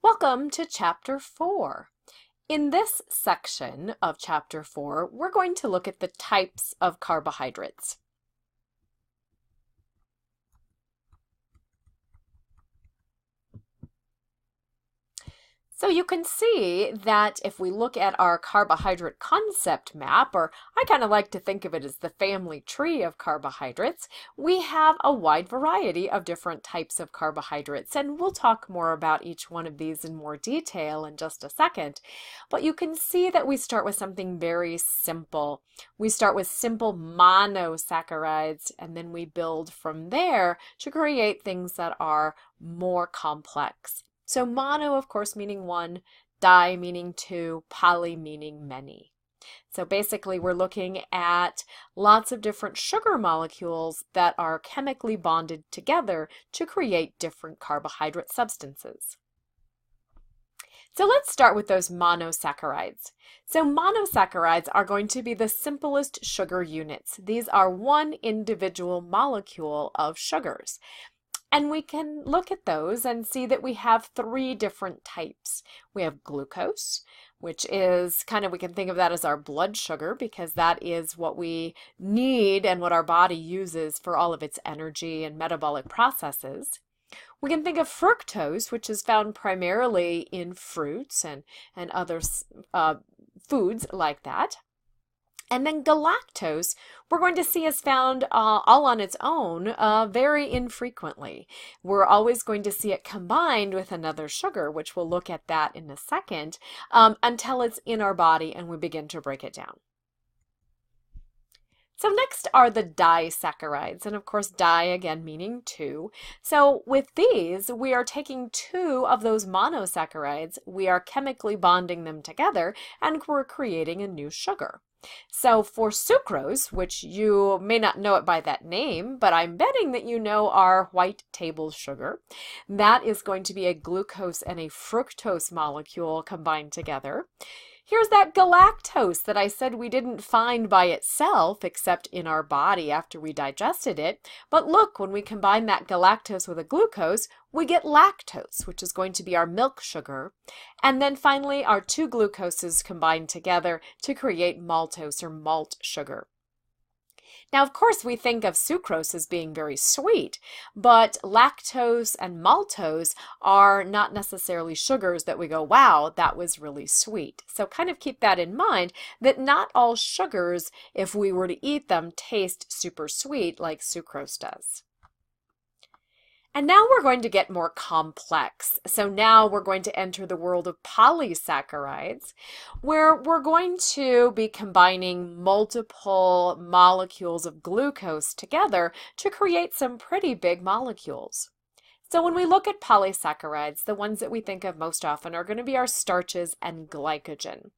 Welcome to Chapter 4. In this section of Chapter 4, we're going to look at the types of carbohydrates. So you can see that if we look at our carbohydrate concept map, or I kind of like to think of it as the family tree of carbohydrates, we have a wide variety of different types of carbohydrates, and we'll talk more about each one of these in more detail in just a second. But you can see that we start with something very simple. We start with simple monosaccharides, and then we build from there to create things that are more complex. So mono, of course, meaning one, di meaning two, poly meaning many. So basically, we're looking at lots of different sugar molecules that are chemically bonded together to create different carbohydrate substances. So let's start with those monosaccharides. So monosaccharides are going to be the simplest sugar units. These are one individual molecule of sugars. And we can look at those and see that we have three different types. We have glucose, which is we can think of that as our blood sugar because that is what we need and what our body uses for all of its energy and metabolic processes. We can think of fructose, which is found primarily in fruits and other foods like that. And then galactose, we're going to see is found all on its own very infrequently. We're always going to see it combined with another sugar, which we'll look at that in a second, until it's in our body and we begin to break it down. So next are the disaccharides, and of course di again meaning two. So with these, we are taking two of those monosaccharides, we are chemically bonding them together, and we're creating a new sugar. So for sucrose, which you may not know it by that name, but I'm betting that you know our white table sugar, that is going to be a glucose and a fructose molecule combined together. Here's that galactose that I said we didn't find by itself except in our body after we digested it. But look, when we combine that galactose with a glucose, we get lactose, which is going to be our milk sugar. And then finally, our two glucoses combine together to create maltose or malt sugar. Now, of course, we think of sucrose as being very sweet, but lactose and maltose are not necessarily sugars that we go, wow, that was really sweet. So kind of keep that in mind, that not all sugars, if we were to eat them, taste super sweet like sucrose does. And now we're going to get more complex. So now we're going to enter the world of polysaccharides, where we're going to be combining multiple molecules of glucose together to create some pretty big molecules. So when we look at polysaccharides, the ones that we think of most often are going to be our starches and glycogen.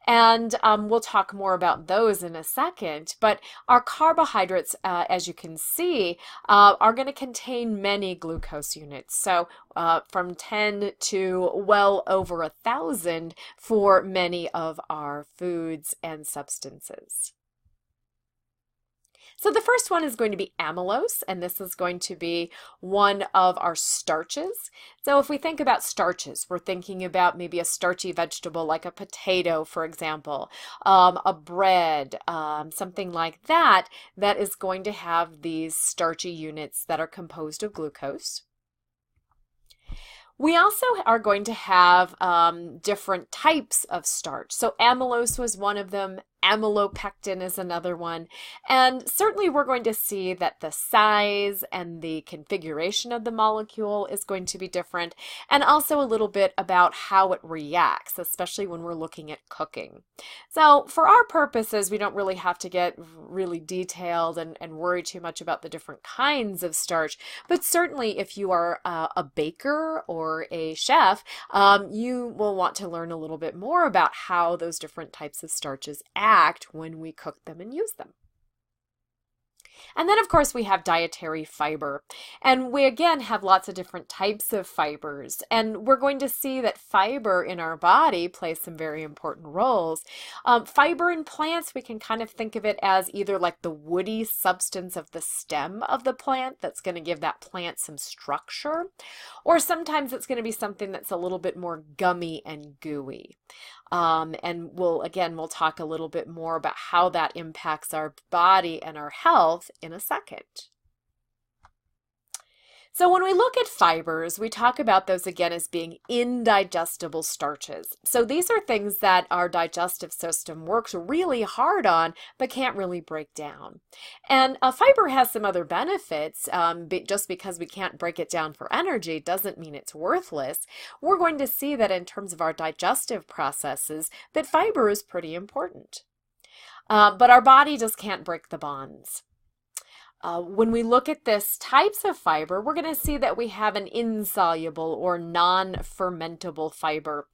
And we'll talk more about those in a second, but our carbohydrates, as you can see, are going to contain many glucose units. So from 10 to well over 1,000 for many of our foods and substances. So the first one is going to be amylose, and this is going to be one of our starches. So if we think about starches, we're thinking about maybe a starchy vegetable like a potato, for example, a bread, something like that, that is going to have these starchy units that are composed of glucose. We also are going to have different types of starch. So amylose was one of them. Amylopectin is another one. And certainly we're going to see that the size and the configuration of the molecule is going to be different, and also a little bit about how it reacts, especially when we're looking at cooking. So for our purposes, we don't really have to get really detailed and worry too much about the different kinds of starch, but certainly if you are a baker or a chef, you will want to learn a little bit more about how those different types of starches act when we cook them and use them. And then, of course, we have dietary fiber. And we, again, have lots of different types of fibers. And we're going to see that fiber in our body plays some very important roles. Fiber in plants, we can kind of think of it as either like the woody substance of the stem of the plant that's going to give that plant some structure, or sometimes it's going to be something that's a little bit more gummy and gooey. And we'll talk a little bit more about how that impacts our body and our health in a second. So when we look at fibers, we talk about those again as being indigestible starches. So these are things that our digestive system works really hard on, but can't really break down. And a fiber has some other benefits. Just because we can't break it down for energy doesn't mean it's worthless. We're going to see that in terms of our digestive processes, that fiber is pretty important. But our body just can't break the bonds. When we look at this types of fiber, we're going to see that we have an insoluble or non-fermentable fiber.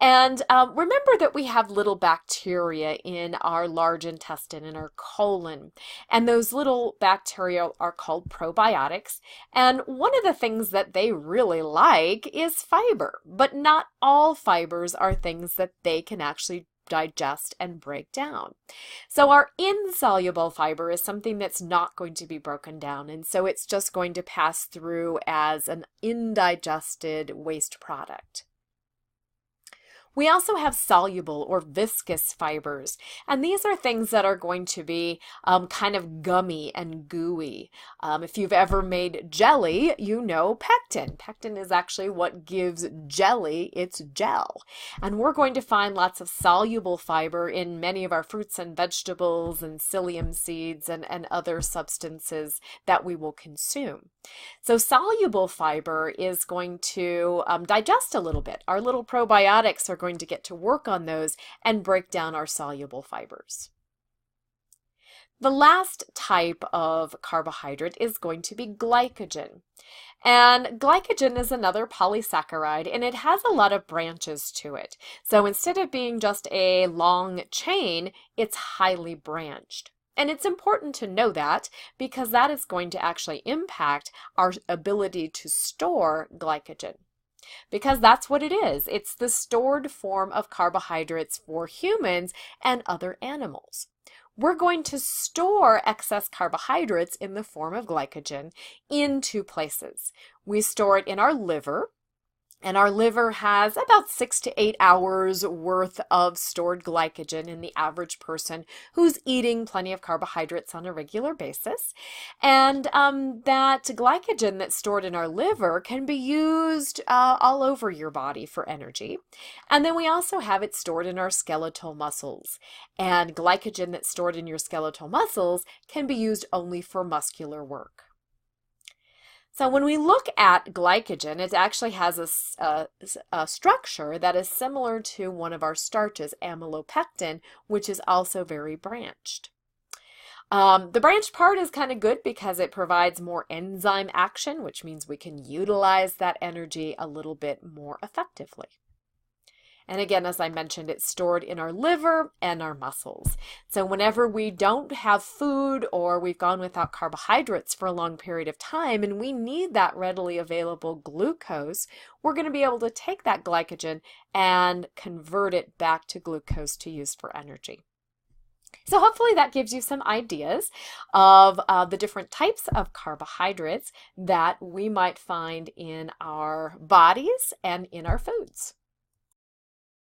And remember that we have little bacteria in our large intestine, in our colon. And those little bacteria are called probiotics. And one of the things that they really like is fiber. But not all fibers are things that they can actually digest and break down. So our insoluble fiber is something that's not going to be broken down, and so it's just going to pass through as an indigested waste product. We also have soluble or viscous fibers, and these are things that are going to be kind of gummy and gooey. If you've ever made jelly, you know pectin. Pectin is actually what gives jelly its gel. And we're going to find lots of soluble fiber in many of our fruits and vegetables and psyllium seeds and other substances that we will consume. So soluble fiber is going to digest a little bit. Our little probiotics are going to get to work on those and break down our soluble fibers. The last type of carbohydrate is going to be glycogen. And glycogen is another polysaccharide, and it has a lot of branches to it. So instead of being just a long chain, it's highly branched. And it's important to know that because that is going to actually impact our ability to store glycogen. Because that's what it is. It's the stored form of carbohydrates for humans and other animals. We're going to store excess carbohydrates in the form of glycogen in two places. We store it in our liver, and our liver has about 6 to 8 hours worth of stored glycogen in the average person who's eating plenty of carbohydrates on a regular basis. And that glycogen that's stored in our liver can be used all over your body for energy. And then we also have it stored in our skeletal muscles. And glycogen that's stored in your skeletal muscles can be used only for muscular work. So when we look at glycogen, it actually has a structure that is similar to one of our starches, amylopectin, which is also very branched. The branched part is kind of good because it provides more enzyme action, which means we can utilize that energy a little bit more effectively. And again, as I mentioned, it's stored in our liver and our muscles. So whenever we don't have food or we've gone without carbohydrates for a long period of time and we need that readily available glucose, we're going to be able to take that glycogen and convert it back to glucose to use for energy. So hopefully that gives you some ideas of the different types of carbohydrates that we might find in our bodies and in our foods.